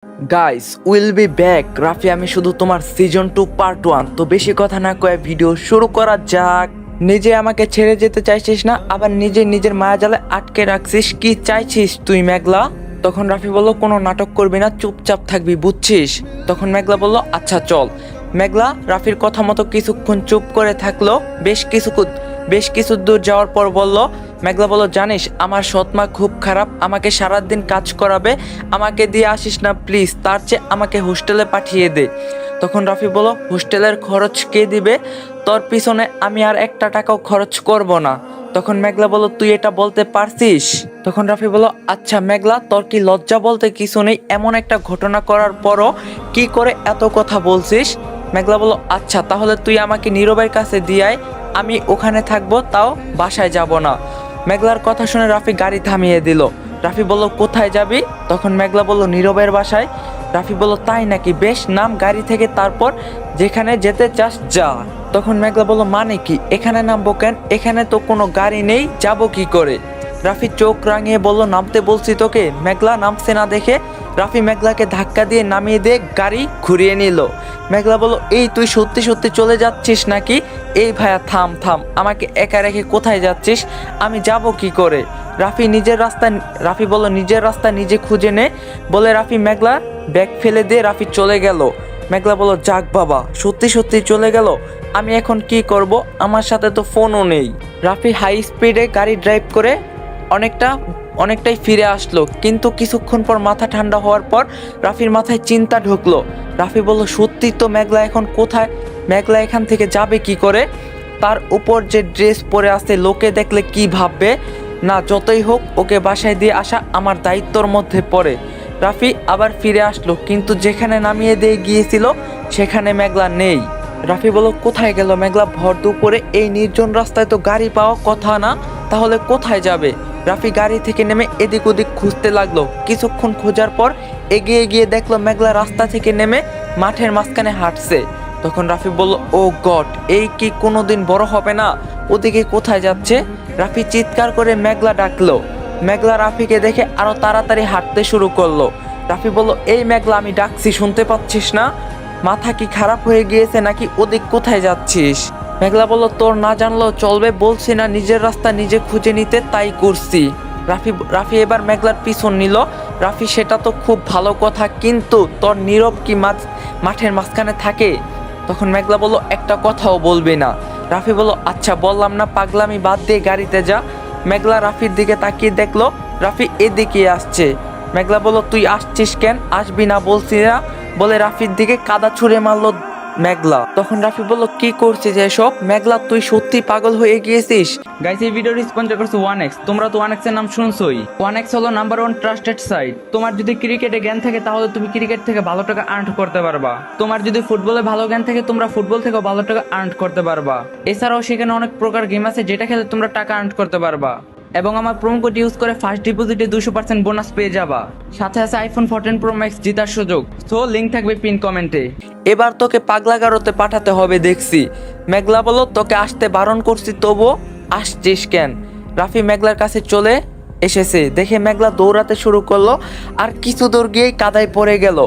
Guys will be back. Rafi আমি শুধু তোমার সিজন 2 পার্ট 1। তো বেশি কথা না কয়ে ভিডিও শুরু করা যাক। নিজে আমাকে ছেড়ে যেতে চাইছিস না, আবার নিজে নিজের মায়াজালে আটকে রাখছিস। কি চাইছিস তুই মেঘলা? তখন রাফি বলল কোনো নাটক করবি না, চুপচাপ থাকবি, বুঝছিস? তখন মেঘলা বলল আচ্ছা চল। মেঘলা রাফির কথা মতো কিছুক্ষণ চুপ করে থাকলো। বেশ কিছু দূর যাওয়ার পর বলল, মেঘলা বলল জানিস আমার সৎমা খুব খারাপ, আমাকে সারাদিন কাজ করাবে, আমাকে দিয়ে আসিস না প্লিজ, তার চেয়ে আমাকে হোস্টেলে পাঠিয়ে দে। তখন রাফি বলল হোস্টেলের খরচ কে দিবে? তোর পিছনে আমি আর একটা টাকাও খরচ করব না। তখন মেঘলা বলল তুই এটা বলতে পারছিস? তখন রাফি বলল আচ্ছা মেঘলা তোর কি লজ্জা বলতে কিছু নেই? এমন একটা ঘটনা করার পরও কি করে এত কথা বলছিস? মেঘলা বলল আচ্ছা তাহলে তুই আমাকে নীরবের কাছে দিয়াই, আমি ওখানে থাকবো, তাও বাসায় যাব না। মেঘলার কথা শুনে রাফি গাড়ি থামিয়ে দিল। রাফি বলল কোথায় যাবি? তখন মেঘলা বলল নীরবের বাসায়। রাফি বলল তাই নাকি, বেশ নাম গাড়ি থেকে, তারপর যেখানে যেতে চাস যা। তখন মেঘলা বলল মানে কি, এখানে নামবো কেন? এখানে তো কোনো গাড়ি নেই, যাব কি করে? রাফি চোখ রাঙিয়ে বলল নামতে বলছি তোকে। মেঘলা নামছে না দেখে রাফি মেঘলাকে ধাক্কা দিয়ে নামিয়ে দিয়ে গাড়ি ঘুরিয়ে নিল। মেঘলা বলল এই তুই সত্যি সত্যি চলে যাচ্ছিস নাকি? এই ভাইয়া থাম থাম, আমাকে একা রেখে কোথায় যাচ্ছিস? আমি যাব কি করে? রাফি বলল নিজের রাস্তা নিজে খুঁজে নে বলে রাফি মেঘলা ব্যাগ ফেলে দিয়ে রাফি চলে গেল। মেঘলা বলল যাক বাবা, সত্যি সত্যি চলে গেল, আমি এখন কি করব? আমার সাথে তো ফোনও নেই। রাফি হাই স্পিডে গাড়ি ড্রাইভ করে অনেকটাই ফিরে আসলো, কিন্তু কিছুক্ষণ পর মাথা ঠান্ডা হওয়ার পর রাফির মাথায় চিন্তা ঢুকলো। রাফি বলল সত্যি তো, মেঘলা এখন কোথায়? মেঘলা এখান থেকে যাবে কি করে? তার উপর যে ড্রেস পরে আছে লোকে দেখলে কি ভাববে? না যতই হোক ওকে বাসায় দিয়ে আসা আমার দায়িত্বর মধ্যে পড়ে। রাফি আবার ফিরে আসলো, কিন্তু যেখানে নামিয়ে দিয়ে গিয়েছিল সেখানে মেঘলা নেই। রাফি বলল কোথায় গেল মেঘলা? ভর দুপুরে এই নির্জন রাস্তায় তো গাড়ি পাওয়া কথা না, তাহলে কোথায় যাবে? রাফি গাড়ি থেকে নেমে এদিক ওদিক খুঁজতে লাগলো। কিছুক্ষণ খোঁজার পর এগিয়ে গিয়ে দেখলো মেঘলা রাস্তা থেকে নেমে মাঠের মাঝখানে হাঁটছে। তখন রাফি বলল ও গড, এই কি কোনোদিন বড় হবে না? ওদিকে কোথায় যাচ্ছে? রাফি চিৎকার করে মেঘলা ডাকলো। মেঘলা রাফিকে দেখে আরো তাড়াতাড়ি হাঁটতে শুরু করলো। রাফি বলল এই মেঘলা আমি ডাকছি শুনতে পাচ্ছিস না? মাথা কি খারাপ হয়ে গিয়েছে নাকি? ওদিক কোথায় যাচ্ছিস? মেঘলা বলল তোর না জানলেও চলবে, বলছি না নিজের রাস্তা নিজে খুঁজে নিতে, তাই করছি। রাফি এবার মেঘলার পিছন নিল। রাফি সেটা তো খুব ভালো কথা, কিন্তু তোর নীরব কি মাঠের মাঝখানে থাকে? তখন মেঘলা বলল একটা কথাও বলবি না। রাফি বলল আচ্ছা বললাম না, পাগলামি বাদ দিয়ে গাড়িতে যা। মেঘলা রাফির দিকে তাকিয়ে দেখলো রাফি এদিকে আসছে। মেঘলা বলল তুই আসছিস কেন? আসবি না বলছি না বলে রাফির দিকে কাদা ছুঁড়ে মারলো মেঘলা। তখন রাফি বলল কি করছিস এসব? মেঘলা তুই সত্যি পাগল হয়ে গিয়েছিস? গাইস এই ভিডিওটি স্পন্সর করছে 1x। তোমরা তো 1x এর নাম শুনছোই। 1x হলো নাম্বার 1 ট্রাস্টেড সাইট। তোমার যদি ক্রিকেটে জ্ঞান থাকে তাহলে তুমি ক্রিকেট থেকে ভালো টাকা আর্ন করতে পারবা। তোমার যদি ফুটবলে ভালো জ্ঞান থাকে তোমরা ফুটবল থেকেও ভালো টাকা আর্ন করতে পারবা। এছাড়াও সেখানে অনেক প্রকার গেম আছে যেটা খেলে তোমরা টাকা আর্ন করতে পারবা। এবং আমার প্রোমো কোড ইউজ করে ফার্স্ট ডিপোজিটে 200% বোনাস পেয়ে যাবা। সাথে আছে আইফোন 14 প্রো ম্যাক্স জেতার সুযোগ। সো লিংক থাকবে পিন কমেন্টে। এবার তোকে পাগলাগারোতে পাঠাতে হবে দেখছি। মেঘলা বলল তোকে আসতে বারণ করছি তবুও আসছিস কেন? রাফি মেঘলার কাছে চলে এসেছে দেখে মেঘলা দৌড়াতে শুরু করলো, আর কিছু দূর গিয়েই কাদায় পড়ে গেল।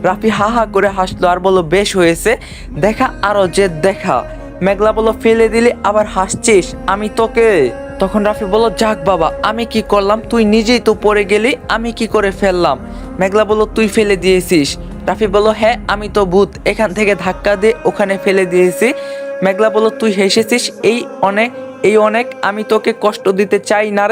রাফি হা হা করে হাসলো আর বলল বেশ হয়েছে, দেখা আরো জেদ দেখা। মেঘলা বলল ফেলে দিলি আবার হাসছিস, আমি তোকে। তখন রাফি বলল যাক বাবা, আমি কি করলাম? তুই নিজেই তো পড়ে গেলি, আমি কি করে ফেললাম? মেঘলা বলল তুই ফেলে দিয়েছিস। রাফি বলল হ্যাঁ আমি তো ভূত, এখান থেকে ধাক্কা দিয়ে ওখানে ফেলে দিয়েছি। মেঘলা বলল তুই হেসেছিস, এই অনেক, আমি তোকে কষ্ট দিতে চাই না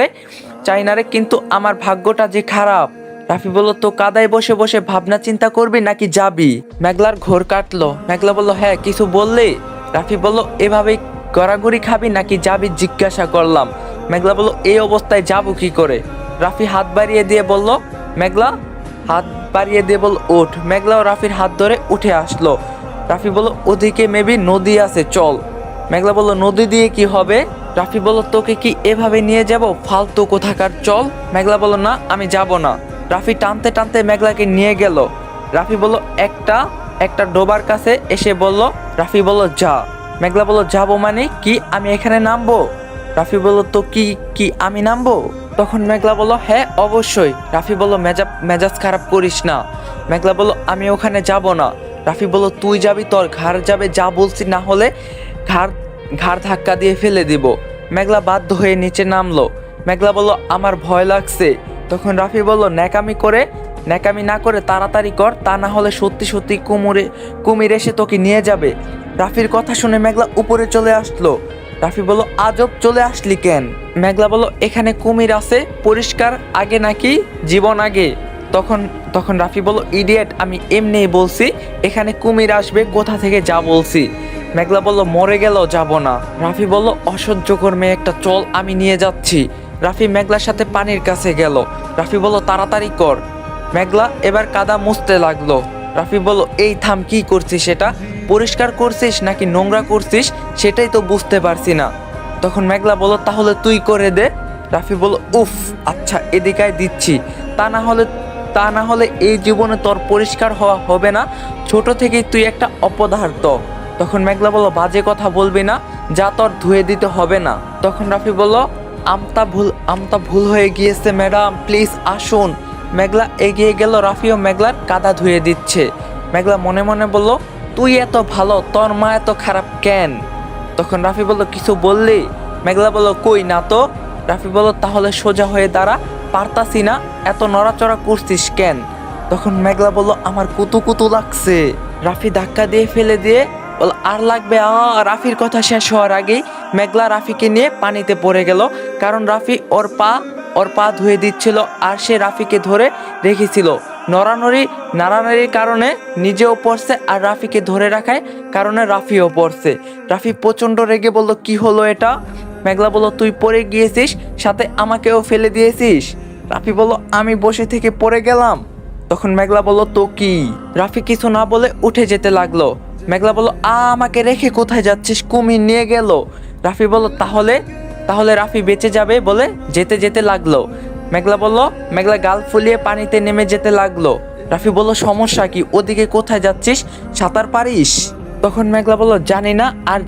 রে, কিন্তু আমার ভাগ্যটা যে খারাপ। রাফি বলল তো কাদায় বসে বসে ভাবনা চিন্তা করবি নাকি যাবি? মেঘলার ঘোর কাটলো। মেঘলা বলল হ্যাঁ কিছু বললে? রাফি বলল এভাবেই গড়াগড়ি খাবি নাকি যাবি জিজ্ঞাসা করলাম। মেঘলা বলল এই অবস্থায় যাবো কি করে? রাফি হাত বাড়িয়ে দিয়ে বলল ওঠ। মেঘলাও রাফির হাত ধরে উঠে আসলো। রাফি বলল ওদিকে মেবি নদী আছে, চল। মেঘলা বলল নদী দিয়ে কি হবে? রাফি বলল তোকে কি এভাবে নিয়ে যাব, ফালতু কোথাকার, চল। মেঘলা বলল না আমি যাব না। রাফি টানতে টানতে মেঘলাকে নিয়ে গেল। রাফি বলল একটা ডোবার কাছে এসে বলল, রাফি বলল যা। মেঘলা বলল যাবো মানে কি, আমি এখানে নামবো? রাফি বলল তো কি আমি নামবো? তখন মেঘলা বলল হ্যাঁ অবশ্যই। রাফি বলল মেজাজ খারাপ করিস না। মেঘলা বলল আমি ওখানে যাব না। রাফি বলল তুই যাবি, তোর ঘাড় যাবে, যা বলছি, না হলে ঘাড় ঘাড় ধাক্কা দিয়ে ফেলে দিব। মেঘলা বাধ্য হয়ে নিচে নামলো। মেঘলা বলল আমার ভয় লাগছে। তখন রাফি বলল ন্যাকামি না করে তাড়াতাড়ি কর, তা না হলে সত্যি সত্যি কুমির এসে তোকে নিয়ে যাবে। রাফির কথা শুনে মেঘলা উপরে চলে আসলো। রাফি বলল আজব, চলে আসলি কেন? মেঘলা বলল এখানে কুমির আছে, পরিষ্কার আগে নাকি জীবন আগে? তখন রাফি বলল ইডিয়েট, আমি এমনিই বলছি এখানে কুমির আসবে, কোথা থেকে যা বলছি। মেঘলা বলল মরে গেলেও যাব না। রাফি বলল অসহ্যকর মেয়ে একটা, চল আমি নিয়ে যাচ্ছি। রাফি মেঘলার সাথে পানির কাছে গেল। রাফি বলল তাড়াতাড়ি কর। মেঘলা এবার কাদা মুছতে লাগলো। রাফি বলল এই থাম, কি করছিস? সেটা পরিষ্কার করছিস নাকি নোংরা করছিস সেটাই তো বুঝতে পারছি না। তখন মেঘলা বলল তাহলে তুই করে দে। রাফি বলল উফ আচ্ছা এদিকায় দিচ্ছি, তা না হলে এই জীবনে তোর পরিষ্কার হওয়া হবে না, ছোট থেকেই তুই একটা অপদার্থ। তখন মেঘলা বলল বাজে কথা বলবি না, যা তোর ধুয়ে দিতে হবে না। তখন রাফি বলল আমতা ভুল হয়ে গিয়েছে ম্যাডাম, প্লিজ আসুন। মেঘলা এগিয়ে গেল, রাফিও মেঘলার কাদা ধুয়ে দিচ্ছে। মেঘলা মনে মনে বলল তুই এত ভালো, তোর মা এত খারাপ কেন? তখন রাফি বলল কিছু বললি? মেঘলা বলল কই না তো। রাফি বলল তাহলে সোজা হয়ে দাঁড়া, পারতাছি না, এত নড়াচড়া করছিস কেন? তখন মেঘলা বলল আমার কুতু লাগছে। রাফি ধাক্কা দিয়ে ফেলে দিয়ে বল আর লাগবে। রাফির কথা শেষ হওয়ার আগেই মেঘলা রাফিকে নিয়ে পানিতে পড়ে গেল, কারণ রাফি ওর পা ধুয়ে দিচ্ছিল আর সে রাফিকে ধরে রেখেছিল। নাড়ানাড়ির কারণে নিজেও পড়ছে আর রাফিকে ধরে রাখায় কারণে রাফিও পড়ছে। রাফি প্রচণ্ড রেগে বলল কি হলো এটা? মেঘলা বলল তুই পড়ে গিয়েছিস, সাথে আমাকেও ফেলে দিয়েছিস। রাফি বলল আমি বসে থেকে পড়ে গেলাম। তখন মেঘলা বলল তো কি? রাফি কিছু না বলে উঠে যেতে লাগলো। মেঘলা বলল আমাকে রেখে কোথায় যাচ্ছিস? কুমির নিয়ে গেল। রাফি বলল তাহলে রাফি বেঁচে যাবে বলে যেতে লাগলো। মেঘলা গাল ফুলিয়ে পানিতে নেমে যেতে লাগলো। রাফি বলল সমস্যা কি? ওদিকে কোথায় যাচ্ছিস? সাঁতার পারিস? তখন মেঘলা বলল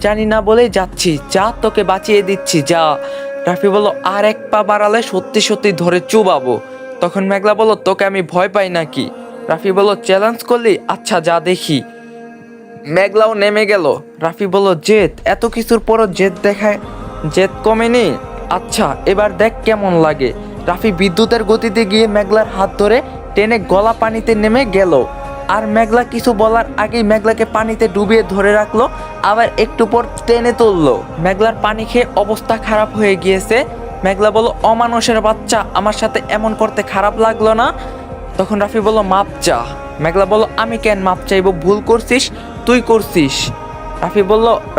জানি না বলেই যাচ্ছি, যা তোকে বাঁচিয়ে দিচ্ছি, যা। রাফি বলল আর এক পা বাড়ালে সত্যি ধরে চুবাবো। তখন মেঘলা বলল তোকে আমি ভয় পাই নাকি? রাফি বলল চ্যালেঞ্জ করলি, আচ্ছা যা দেখি। মেঘলাও নেমে গেল। রাফি বলল এত কিছুর পরও জেদ কমেনি, আচ্ছা এবার দেখ কেমন লাগে। রাফি বিদ্যুতের গতিতে গিয়ে মেঘলার হাত ধরে টেনে গলা পানিতে নেমে গেল। আর মেঘলা কিছু বলার আগেই মেঘলাকে পানিতে ডুবিয়ে ধরে রাখলো, আবার একটু পর টেনে তুললো। মেঘলার পানি খেয়ে অবস্থা খারাপ হয়ে গিয়েছে। মেঘলা বলল অমানুষের বাচ্চা, আমার সাথে এমন করতে খারাপ লাগলো না? তখন রাফি বলল মাপ চা। মেঘলা বলল আমি কেন মাপ চাইবো? ভুল করছিস, তুই করছিস।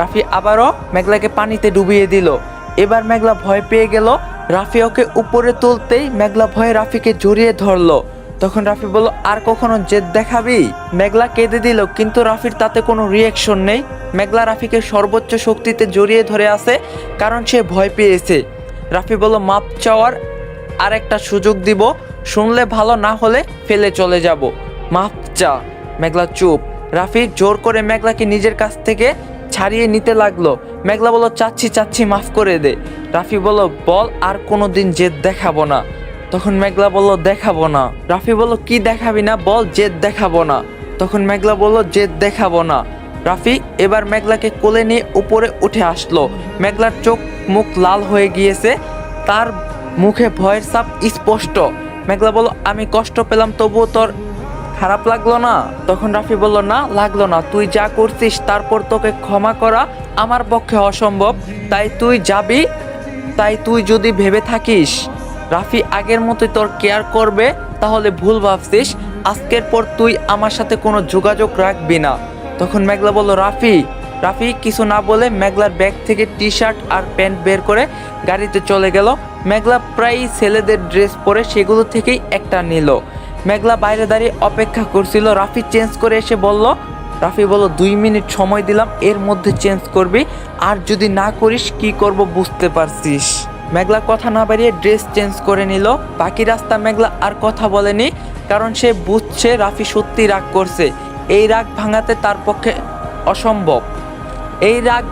রাফি আবারও মেঘলাকে পানিতে ডুবিয়ে দিল। এবার মেঘলা ভয় পেয়ে গেল। রাফি ওকে উপরে তুলতেই মেঘলা ভয়ে রাফিকে জড়িয়ে ধরলো। তখন রাফি বলল আর কখনো জেদ দেখাবি? মেঘলা কেঁদে দিল, কিন্তু রাফির তাতে কোনো রিয়াকশন নেই। মেঘলা রাফিকে সর্বোচ্চ শক্তিতে জড়িয়ে ধরে আছে, কারণ সে ভয় পেয়েছে। রাফি বলল মাপ চাওয়ার আর একটা সুযোগ দিব, শুনলে ভালো, না হলে ফেলে চলে যাব, মাপ চা। মেঘলা চুপ। রাফি জোর করে মেঘলাকে নিজের কাছ থেকে ছাড়িয়ে নিতে লাগলো। মেঘলা বলল চাচ্ছি মাফ করে দে। রাফি বলল বল আর কোনোদিন জেদ দেখাবো না। তখন মেঘলা বলল দেখাবো না। রাফি বলল কি দেখাবি না? বল জেদ দেখাবো না। তখন মেঘলা বলল জেদ দেখাবো না। রাফি এবার মেঘলাকে কোলে নিয়ে উপরে উঠে আসলো। মেঘলার চোখ মুখ লাল হয়ে গিয়েছে, তার মুখে ভয়ের ছাপ স্পষ্ট। মেঘলা বলল আমি কষ্ট পেলাম, তবুও তোর খারাপ লাগলো না? তখন রাফি বলল না, লাগলো না। তুই যা করছিস তারপর তোকে ক্ষমা করা আমার পক্ষে অসম্ভব, তাই তুই যদি ভেবে থাকিস রাফি আগের মতোই তোর কেয়ার করবে, তাহলে ভুল ভাবছিস। আজকের পর তুই আমার সাথে কোনো যোগাযোগ রাখবি না। তখন মেঘলা বলল রাফি কিছু না বলে মেঘলার ব্যাগ থেকে টি শার্ট আর প্যান্ট বের করে গাড়িতে চলে গেল। মেঘলা প্রায় ছেলেদের ড্রেস পরে সেগুলো থেকেই একটা নিল। মেঘলা বাইরে দাঁড়িয়ে অপেক্ষা করছিল। রাফি চেঞ্জ করে এসে বলল, রাফি বলল 2 মিনিট সময় দিলাম, এর মধ্যে চেঞ্জ করবি, আর যদি না করিস কি করব বুঝতে পারছিস। মেঘলা কথা না বাড়িয়ে ড্রেস চেঞ্জ করে নিল। বাকি রাস্তা মেঘলা আর কথা বলেনি, কারণ সে বুঝছে রাফি সত্যি রাগ করছে। এই রাগ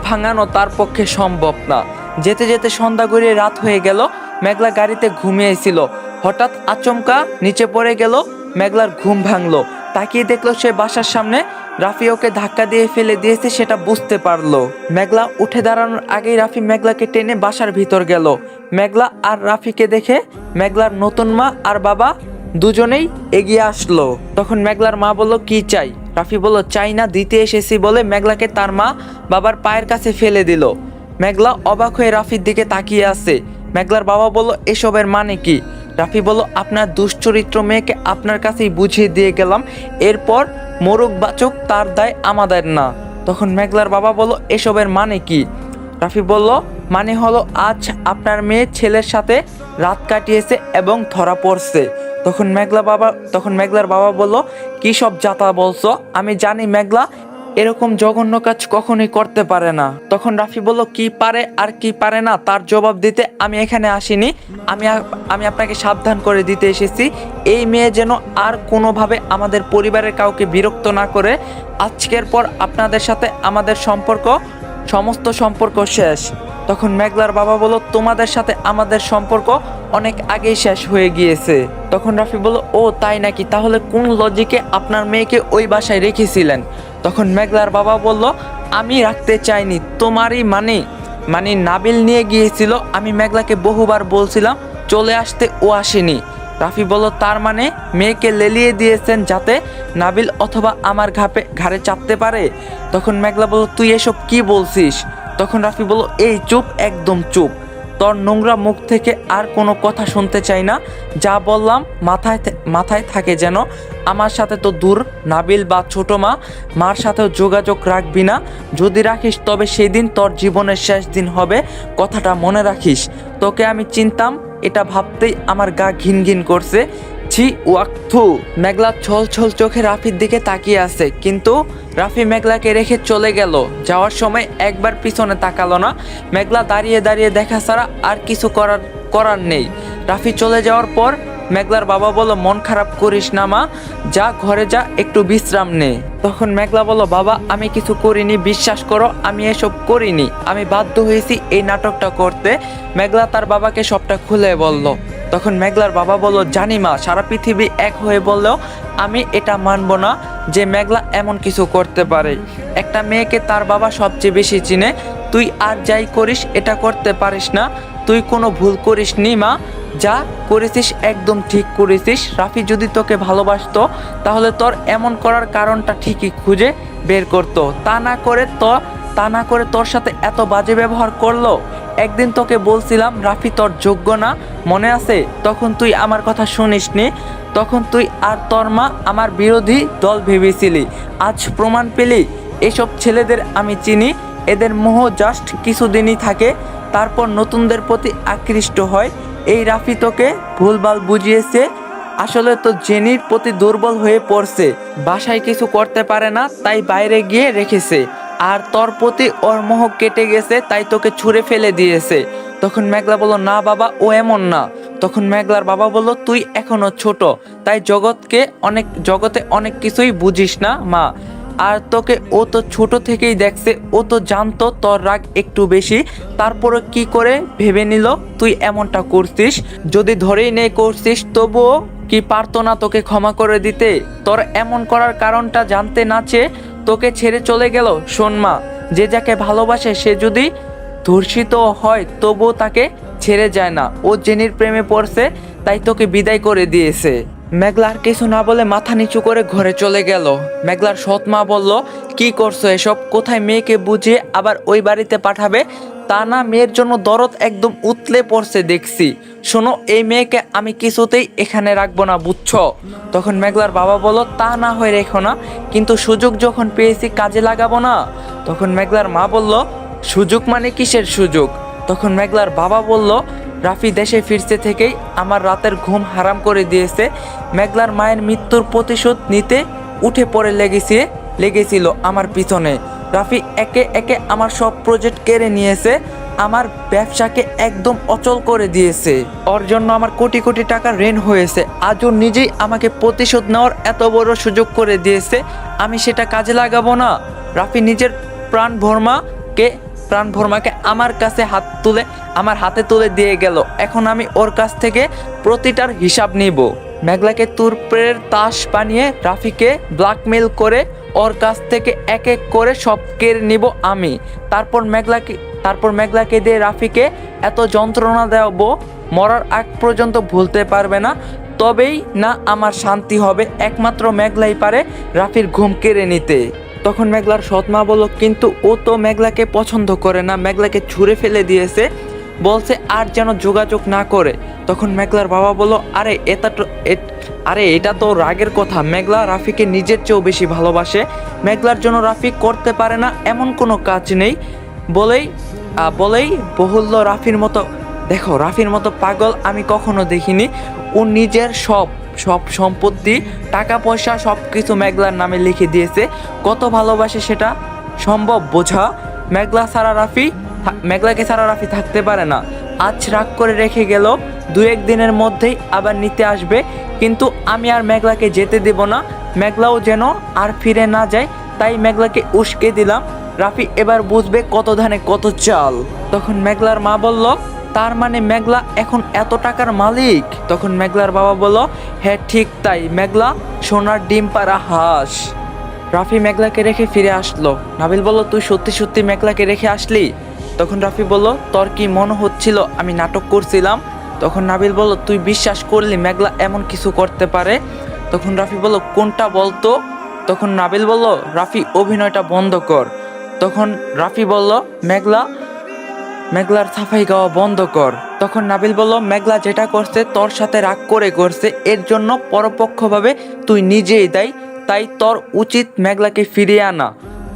ভাঙানো তার পক্ষে সম্ভব না। যেতে যেতে সন্ধ্যা গড়িয়ে রাত হয়ে গেল। মেঘলা গাড়িতে ঘুমিয়েছিল। হঠাৎ আচমকা নিচে পড়ে গেল। মেঘলার ঘুম ভাঙলো। তাকিয়ে দেখলো সে বাসার সামনে রাফি ওকে ধাক্কা দিয়ে ফেলে দিয়েছে, সেটা বুঝতে পারলো। মেঘলা উঠে দাঁড়ানোর আগেই রাফি মেঘলাকে টেনে বাসার ভিতর গেল। মেঘলা আর রাফিকে দেখে মেঘলার নতুন মা আর বাবা দুজনেই এগিয়ে আসলো। তখন মেঘলার মা বলল, কি চাই? রাফি বলল, চাই না, দিতে এসেছি বলে মেঘলাকে তার মা বাবার পায়ের কাছে ফেলে দিল। মেঘলা অবাক হয়ে রাফির দিকে তাকিয়ে আছে। মেঘলার বাবা বলল, এসবের মানে কি? রাফি বলল, আপনার দুশ্চরিত্র মেয়েকে আপনার কাছেই বুঝিয়ে দিয়ে গেলাম, এরপর মোরগ বাচক তার দায় আমাদের না। তখন মেঘলার বাবা বলল, এসবের মানে কি? রাফি বলল, মানে হলো আজ আপনার মেয়ে ছেলের সাথে রাত কাটিয়েছে এবং ধরা পড়ছে। তখন মেঘলার বাবা বলল, কি সব যাতা বলছো? আমি জানি মেঘলা এরকম জঘন্য কাজ কখনোই করতে পারে না। তখন রাফি বলল, কি পারে আর কি পারে না তার জবাব দিতে আমি এখানে আসিনি। আমি আপনাকে সাবধান করে দিতে এসেছি, এই মেয়ে যেন আর কোনোভাবে আমাদের পরিবারের কাউকে বিরক্ত না করে। আজকের পর আপনাদের সাথে আমাদের সমস্ত সম্পর্ক শেষ। তখন মেঘলার বাবা বলল, তোমাদের সাথে আমাদের সম্পর্ক অনেক আগেই শেষ হয়ে গিয়েছে। তখন রাফি বলল, ও তাই নাকি? তাহলে কোন লজিকে আপনার মেয়েকে ওই বাসায় রেখেছিলেন? তখন মেঘলার বাবা বলল, আমি রাখতে চাইনি, তোমারই মানে নাবিল নিয়ে গিয়েছিল। আমি মেঘলাকে বহুবার বলছিলাম চলে আসতে, ও আসেনি। রাফি বলল, তার মানে মেয়েকে লেলিয়ে দিয়েছেন যাতে নাবিল অথবা আমার ঘাড়ে চাপতে পারে। তখন মেঘলা বলল, তুই এসব কি বলছিস? তখন রাফি বলল, এই চুপ, একদম চুপ, তোর নোংরা মুখ থেকে আর কোনো কথা শুনতে চাই না। যা বললাম মাথায় থাকে যেন। আমার সাথে তো দূর, নাবিল বা ছোট মার সাথেও যোগাযোগ রাখবি না। যদি রাখিস তবে সেদিন তোর জীবনের শেষ দিন হবে, কথাটা মনে রাখিস। তোকে আমি চিনতাম, এটা ভাবতেই আমার গা ঘিন ঘিন করছে। ছি ওয়াক্থু। মেঘলা ছল ছল চোখে রাফির দিকে তাকিয়ে আছে, কিন্তু রাফি মেঘলাকে রেখে চলে গেল। যাওয়ার সময় একবার পিছনে তাকালো না। মেঘলা দাঁড়িয়ে দাঁড়িয়ে দেখা ছাড়া আর কিছু করার নেই। রাফি চলে যাওয়ার পর মেঘলার বাবা বলল, মন খারাপ করিস না মা, যা ঘরে যা, একটু বিশ্রাম নে। তখন মেঘলা বলল, বাবা আমি কিছু করিনি, বিশ্বাস করো আমি এসব করিনি, আমি বাধ্য হয়েছি এই নাটকটা করতে। মেঘলা তার বাবাকে সবটা খুলে বলল। তখন মেঘলার বাবা বলল, জানি মা, সারা পৃথিবী এক হয়ে বললেও আমি এটা মানব না যে মেঘলা এমন কিছু করতে পারে। একটা মেয়েকে তার বাবা সবচেয়ে বেশি চিনে, তুই আর যাই করিস এটা করতে পারিস না। তুই কোনো ভুল করিস নি মা, যা করেছিস একদম ঠিক করেছিস। রাফি যদি তোকে ভালোবাসতো তাহলে তোর এমন করার কারণটা ঠিকই খুঁজে বের করতো, তা না করে তোর সাথে এত বাজে ব্যবহার করলো। একদিন তোকে বলছিলাম রাফি তোর যোগ্য না, মনে আছে? তখন তুই আমার কথা শুনিসনি। তখন তুই আর তোর মা আমার বিরোধী দল ভেবেছিলি। আজ প্রমাণ পেলি। এসব ছেলেদের আমি চিনি, এদের মোহ জাস্ট কিছুদিনই থাকে, তারপর নতুনদের প্রতি আকৃষ্ট হয়। এই রাফি তোকে ভুলভাল বুঝিয়েছে, আসলে তো জেনির প্রতি দুর্বল হয়ে পড়ছে, বাসায় কিছু করতে পারে না তাই বাইরে গিয়ে রেখেছে, আর তোর প্রতি ওর মোহ কেটে গেছে তাই তোকে ছুঁড়ে ফেলে দিয়েছে। তখন মেঘলা বলল, না বাবা, ও এমন না। তখন মেঘলার বাবা বলল, তুই এখনো ছোট, তাই জগতে অনেক কিছুই বুঝিস না মা। আর তোকে ও তো ছোট থেকেই দেখছে, ও তো জানতো তোর রাগ একটু বেশি, তারপরে কি করে ভেবে নিল তুই এমনটা করছিস। যদি ধরেই নেই করছিস, তবুও কি পারতো না তোকে ক্ষমা করে দিতে? তোর এমন করার কারণটা জানতে না চেয়ে তোকে ছেড়ে চলে গেল। শোন মা, যে যাকে ভালোবাসে সে যদি ধর্ষিত হয় তবুও তাকে ছেড়ে যায় না। ও জেনির প্রেমে পড়ছে তাই তোকে বিদায় করে দিয়েছে। মেঘলার কিছু না বলে মাথা নিচু করে ঘরে চলে গেল। মেঘলার সৎ মা বলল, কি করছো এসব? কোথায় মেয়েকে বুঝিয়ে আবার ওই বাড়িতে পাঠাবে? তা না, মেয়ের জন্য দরদ একদম উতলে পড়ছে দেখছি। শোনো, এই মেয়েকে আমি কিছুতেই এখানে রাখবো না, বুঝছো? তখন মেঘলার বাবা বলল, তা না হয় রেখো না, কিন্তু সুযোগ যখন পেয়েছি কাজে লাগাবো না? তখন মেঘলার মা বলল, সুযোগ মানে কিসের সুযোগ? তখন মেঘলার বাবা বলল, রাফি দেশে ফিরতে থেকেই আমার রাতের ঘুম হারাম করে দিয়েছে। মেঘলার মায়ের মৃত্যুর প্রতিশোধ নিতে উঠে পড়ে লেগেছিল আমার পিছনে। রাফি একে একে আমার সব প্রজেক্ট কেড়ে নিয়েছে, আমার ব্যবসাকে একদম অচল করে দিয়েছে। ওর জন্য আমার কোটি কোটি টাকা ঋণ হয়েছে। আজও নিজেই আমাকে প্রতিশোধ নেওয়ার এত বড় সুযোগ করে দিয়েছে, আমি সেটা কাজে লাগাবো না? রাফি নিজের প্রাণভরমাকে আমার হাতে তুলে দিয়ে গেল। এখন আমি ওর কাছ থেকে প্রতিটার হিসাব নিব। মেঘলাকে তুরপের তাস বানিয়ে রাফিকে ব্ল্যাকমেল করে ওর কাছ থেকে এক এক করে সব কেড়ে নিব আমি। তারপর মেঘলাকে দিয়ে রাফিকে এত যন্ত্রণা দেব, মরার আগ পর্যন্ত ভুলতে পারবে না। তবেই না আমার শান্তি হবে। একমাত্র মেঘলাই পারে রাফির ঘুম কেড়ে নিতে। তখন মেঘলার সৎমা বলল, কিন্তু ও তো মেঘলাকে পছন্দ করে না, মেঘলাকে ছুঁড়ে ফেলে দিয়েছে, বলছে আর যেন যোগাযোগ না করে। তখন মেঘলার বাবা বলল, আরে এটা তো রাগের কথা, মেঘলা রাফিকে নিজের চেয়েও বেশি ভালোবাসে, মেঘলার জন্য রাফি করতে পারে না এমন কোনো কাজ নেই। বলেই বহুল্য রাফির মতো, দেখো রাফির মতো পাগল আমি কখনো দেখিনি। ও নিজের সব সম্পত্তি, টাকা পয়সা সব কিছু মেঘলার নামে লিখে দিয়েছে। কত ভালোবাসে সেটা সম্ভব বোঝা? মেঘলাকে ছাড়া রাফি থাকতে পারে না। আজ রাগ করে রেখে গেল, 2-1 দিনের মধ্যেই আবার নিতে আসবে, কিন্তু আমি আর মেঘলাকে যেতে দেব না। মেঘলাও যেন আর ফিরে না যায়, তাই মেঘলাকে উস্কে দিলাম। রাফি এবার বুঝবে কত ধানে কত চাল। তখন মেঘলার মা বলল, তার মানে মেঘলা এখন এত টাকার মালিক? তখন মেঘলার বাবা বলল, হ্যাঁ ঠিক তাই, মেঘলা সোনার ডিম পাড়া হাঁস। রাফি মেঘলাকে রেখে ফিরে আসলো। নাবিল বলল, তুই সত্যি সত্যি মেঘলাকে রেখে আসলি? তখন রাফি বলল, তোর কি মনে হচ্ছিল আমি নাটক করছিলাম? তখন নাবিল বলল, তুই বিশ্বাস করলি মেঘলা এমন কিছু করতে পারে? তখন রাফি বলল, কোনটা বলতো? তখন নাবিল বলল, রাফি অভিনয়টা বন্ধ কর। তখন রাফি বলল, মেঘলার সাফাই গাওয়া বন্ধ কর। তখন নাবিল বলল, মেঘলা যেটা করছে তোর সাথে রাগ করে করছে, এর জন্য পরোক্ষভাবে তুই নিজেই দায়ী, তাই তোর উচিত মেঘলাকে ফিরিয়ে আনা।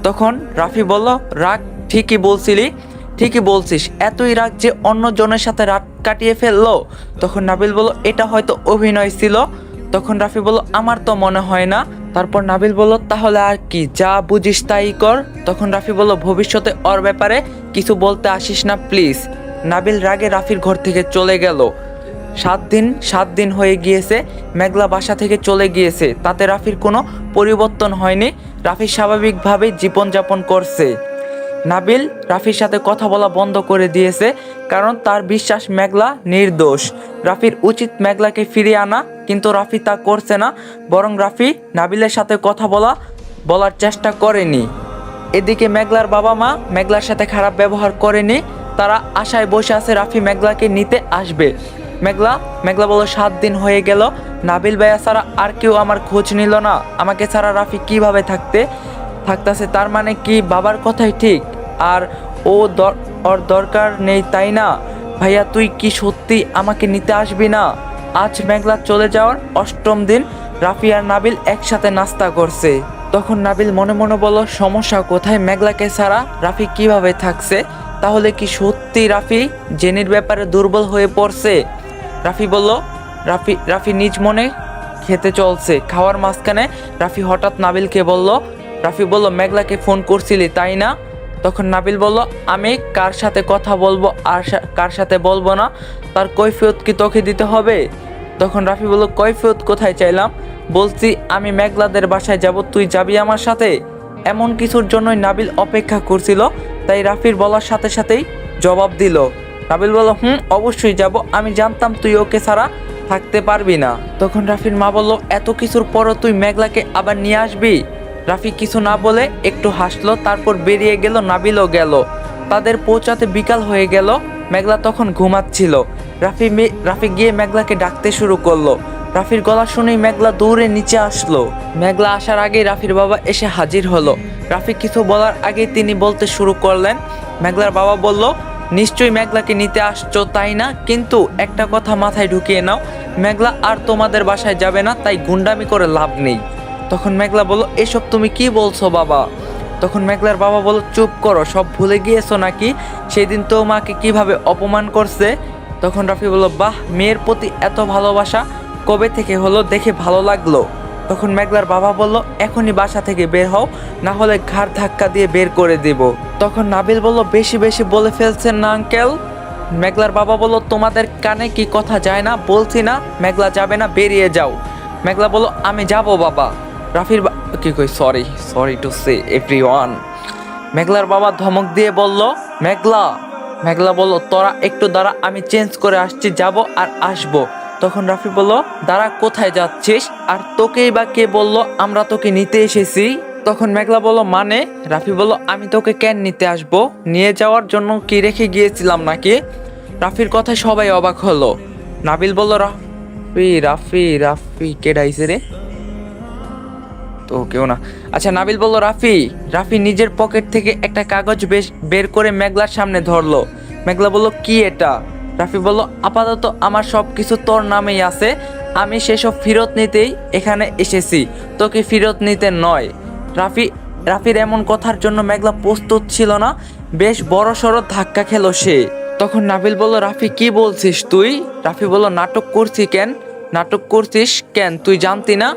তখন রাফি বলল, রাগ ঠিকই বলছিস, এতই রাগ যে অন্য জনের সাথে রাত কাটিয়ে ফেললো। তখন নাবিল বলল, এটা হয়তো অভিনয় ছিল। তখন রাফি বলল, আমার তো মনে হয় না। তারপর নাবিল বলল, তাহলে আর কি, যা বুঝিস তাই কর। তখন রাফি বলল, ভবিষ্যতে ওর ব্যাপারে কিছু বলতে আসিস না প্লিজ। নাবিল রাগে রাফির ঘর থেকে চলে গেল। 7 দিন হয়ে গিয়েছে মেঘলা বাসা থেকে চলে গিয়েছে, তাতে রাফির কোনো পরিবর্তন হয়নি। রাফি স্বাভাবিকভাবেই জীবনযাপন করছে। নাবিল রাফির সাথে কথা বলা বন্ধ করে দিয়েছে, কারণ তার বিশ্বাস মেঘলা নির্দোষ। রাফির উচিত মেঘলাকে ফিরিয়ে আনা, কিন্তু রাফি তা করছে না, বরং রাফি নাবিলের সাথে কথা বলার চেষ্টা করেনি। এদিকে মেঘলার বাবা মা মেঘলার সাথে খারাপ ব্যবহার করেনি, তারা আশায় বসে আছে রাফি মেঘলাকে নিতে আসবে। মেঘলা বলল, 7 দিন হয়ে গেল, নাবিল ভাইয়া ছাড়া আর কেউ আমার খোঁজ নিল না, আমাকে ছাড়া রাফি কিভাবে থাকতেছে? তার মানে কি বাবার কথাই ঠিক, আর ওর দরকার নেই, তাই না? ভাইয়া তুই কি সত্যি আমাকে নিতে আসবি না? আজ মেঘলা চলে যাওয়ার 8ম দিন। রাফি আর নাবিল একসাথে নাস্তা করছে। তখন নাবিল মনে মনে বলল, সমস্যা কোথায়? মেঘলাকে ছাড়া রাফি কিভাবে থাকছে? তাহলে কি সত্যি রাফি জেনির ব্যাপারে দুর্বল হয়ে পড়ছে? রাফি নিজ মনে খেতে চলছে। খাওয়ার মাঝখানে রাফি হঠাৎ নাবিলকে বলল, মেঘলাকে ফোন করছিলি তাই না? তখন নাবিল বলল, আমি কার সাথে কথা বলবো আর কার সাথে বলবো না, তার কৈফিয়ত কি তোকে দিতে হবে? তখন রাফি বলল, কৈফিয়ত কোথায় চাইলাম? বলছি আমি মেঘলাদের বাসায় যাব, তুই যাবি আমার সাথে? এমন কিছুর জন্যই নাবিল অপেক্ষা করছিল, তাই রাফির বলার সাথে সাথেই জবাব দিল। নাবিল বলল, অবশ্যই যাব, আমি জানতাম তুই ওকে ছাড়া থাকতে পারবি না। তখন রাফির মা বলল, এত কিছুর পরও তুই মেঘলাকে আবার নিয়ে আসবি? রাফি কিছু না বলে একটু হাসলো, তারপর বেরিয়ে গেল। নাবিলও গেল। তাদের পৌঁছাতে বিকাল হয়ে গেল। মেঘলা তখন ঘুমাচ্ছিল। রাফি গিয়ে মেঘলাকে ডাকতে শুরু করলো। রাফির গলা শুনেই মেঘলা দৌড়ে নিচে আসলো। মেঘলা আসার আগেই রাফির বাবা এসে হাজির হলো। রাফি কিছু বলার আগেই তিনি বলতে শুরু করলেন। মেঘলার বাবা বলল, নিশ্চয়ই মেঘলাকে নিতে আসছো তাই না? কিন্তু একটা কথা মাথায় ঢুকিয়ে নাও, মেঘলা আর তোমাদের বাসায় যাবে না, তাই গুন্ডামি করে লাভ নেই। তখন মেঘলা বলল, এসব তুমি কি বলছো বাবা? তখন মেঘলার বাবা বলল, চুপ করো, সব ভুলে গিয়েছো নাকি? সেদিন তো মাকে কিভাবে অপমান করছে। তখন রাফি বলল, বাহ, মেয়ের প্রতি এত ভালোবাসা কবে থেকে হলো, দেখে ভালো লাগলো। তখন মেঘলার বাবা বলল, এখনই বাসা থেকে বের হও, না হলে ঘাড় ধাক্কা দিয়ে বের করে দেব। তখন নাবিল বলল, বেশি বেশি বলে ফেলছেন না আঙ্কেল? মেঘলার বাবা বলল, তোমাদের কানে কি কথা যায় না? বলছি না মেঘলা যাবে না, বেরিয়ে যাও। মেঘলা বলল, আমি যাব বাবা। Sorry to say everyone. মেঘলার বাবা ধমক দিয়ে বলল, মেঘলা বলল, তোরা একটু দাঁড়া, আমি চেঞ্জ করে আসছি, যাব আর আসবো। তখন রাফি বলল, দাঁড়া, কোথায় যাচ্ছিস? আর তোকেই বা কে বললো আমরা তোকে নিতে এসেছি? তখন মেঘলা বলল, মানে? রাফি বলল, আমি তোকে কেন নিতে আসবো? নিয়ে যাওয়ার জন্য কি রেখে গিয়েছিলাম নাকি? রাফির কথায় সবাই অবাক হলো। নাবিল বলল, রাফি রাফি রাফি কে ডাইছে রে? তো কেউ না। আচ্ছা, নাবিল বলল, রাফি। রাফি নিজের পকেট থেকে একটা কাগজ বের করে মেঘলার সামনে ধরলো। মেঘলা বলল, কি এটা? রাফি বলল, আপাতত আমার সব কিছু তোর নামেই আছে, আমি সেসব ফেরত নিতেই এখানে এসেছি, তোকে ফেরত নিতে নয়। রাফির এমন কথার জন্য মেঘলা প্রস্তুত ছিল না। বেশ বড় সড়ো ধাক্কা খেলো সে। তখন নাবিল বলল, রাফি কি বলছিস তুই? রাফি বলল, নাটক করছিস কেন? তুই জানতি না